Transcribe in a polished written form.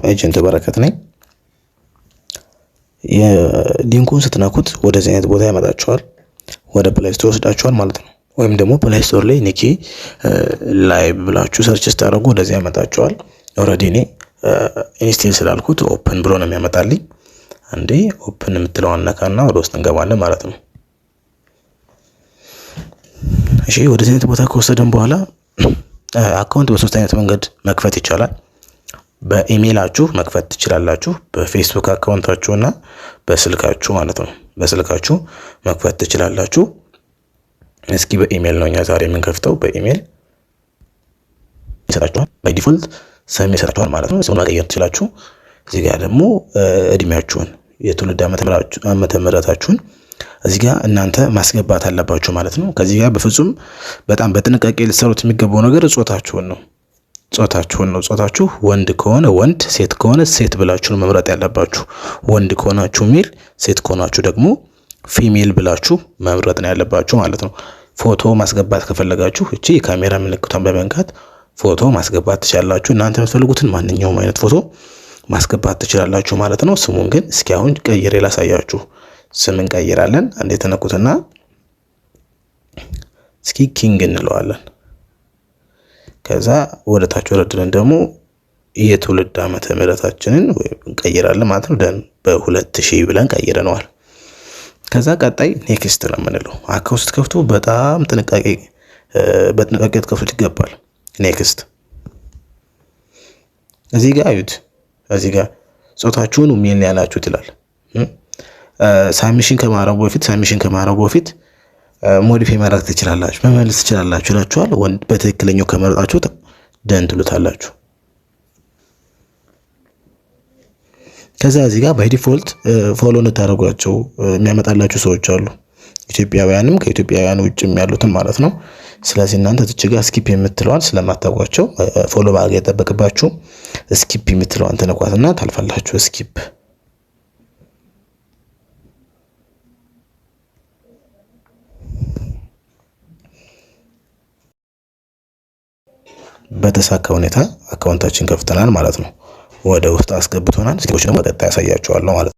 ኤጀንት በረከት ነኝ። የሊንኩን ስትነኩት ወደዚህ አይነት ቦታ ያመጣችኋል። ወደ ፕሌይ ስቶር ወስዳችኋል ማለት ነው። ወይም ደግሞ ፕሌይ ስቶር ላይ ኒኪ ላይቭ ብላችሁ ሰርች ስታደርጉ ወደዚህ ያመጣችኋል። ኦልሬዲ እኔ ኢንስቴል ስላልኩት ኦፕን ብሎ ነው የሚያመጣልኝ። አንዴ ኦፕን የምትለዋን ነካና ወደ ውስጥ እንገባለን ማለት ነው። እሺ ወደዚህ አይነት ቦታ ከወሰደን በኋላ አካውንት በሶስት አይነት መንገድ መክፈት ይቻላል። በኢሜይላችሁ መክፈት ትችላላችሁ። በፌስቡክ አካውንታችሁና በስልካችሁ ማለት ነው። በስልካችሁ መክፈት ትችላላችሁ። እስኪ በኢሜይል ነው እኛ ዛሬ የምንከፍተው። በኢሜይል ይሰጣችኋል። ባይ ዲፎልት ስም ይሰጣችኋል ማለት ነው። ስሙን መቀየር ትችላችሁ። እዚህ ጋር ደግሞ እድሜያችሁን፣ የትውልድ ዓመተ ምህረታችሁን እዚህ ጋር እናንተ ማስገባት አለባችሁ ማለት ነው። ከዚህ ጋር በፍጹም በጣም በጥንቃቄ ልትሰሩት የሚገባው ነገር ጾታችሁን ነው። ጾታችሁ ወንድ ከሆነ ወንድ፣ ሴት ከሆነ ሴት ብላችሁ መምረጥ ያለባችሁ። ወንድ ከሆናችሁ ሜል፣ ሴት ከሆናችሁ ደግሞ ፊሜል ብላችሁ መምረጥ ነው ያለባችሁ ማለት ነው። ፎቶ ማስገባት ከፈለጋችሁ እቺ የካሜራ ምልክቷን በመንካት ፎቶ ማስገባት ትችላላችሁ። እናንተ የምትፈልጉትን ማንኛውም አይነት ፎቶ ማስገባት ትችላላችሁ ማለት ነው። ስሙን ግን እስኪ አሁን ቀይሬ ላሳያችሁ። ስም እንቀይራለን። አንዴ ተነኩትና እስኪ ኪንግ እንለዋለን። ከዛ ወደ ታች ወረድን ደግሞ የትውልድ ዓመተ ምህረታችንን እንቀይራለን ማለት ነው። በ2000 ብለን ቀይረነዋል። ከዛ ቀጣይ ኔክስት ነው የምንለው። አካውንት ስትከፍቱ በጣም በጥንቃቄ ትከፍቱት ይገባል። ኔክስት እዚህ ጋር አዩት። እዚህ ጋር ጾታችሁን ሜል ያላችሁት ይላል። ሳሚሽን ከማረጉ በፊት ሞዲፋይ ማድረግ ትችላላችሁ፣ መመለስ ትችላላችሁ ይላችኋል። ወንድ በትክክለኛው ከመረጣችሁ ደን ትሉታላችሁ። ከዛ እዚህ ጋር ባይ ዲፎልት ፎሎ እንድታደርጓቸው የሚያመጣላችሁ ሰዎች አሉ። ኢትዮጵያውያንም ከኢትዮጵያውያን ውጭም ያሉትን ማለት ነው። ስለዚህ እናንተ ትችጋ ስኪፕ የምትለዋን ስለማታውቋቸው ፎሎ ማድረግ የጠበቅባችሁ ስኪፕ የምትለዋን ተነኳትና ታልፋላችሁ። ስኪፕ በተሳካ ሁኔታ አካውንታችን ከፍተናል ማለት ነው። ወደ ውስጥ አስገብቶናል። እስኪ ደግሞ በቀጣይ ያሳያችኋለሁ ማለት ነው።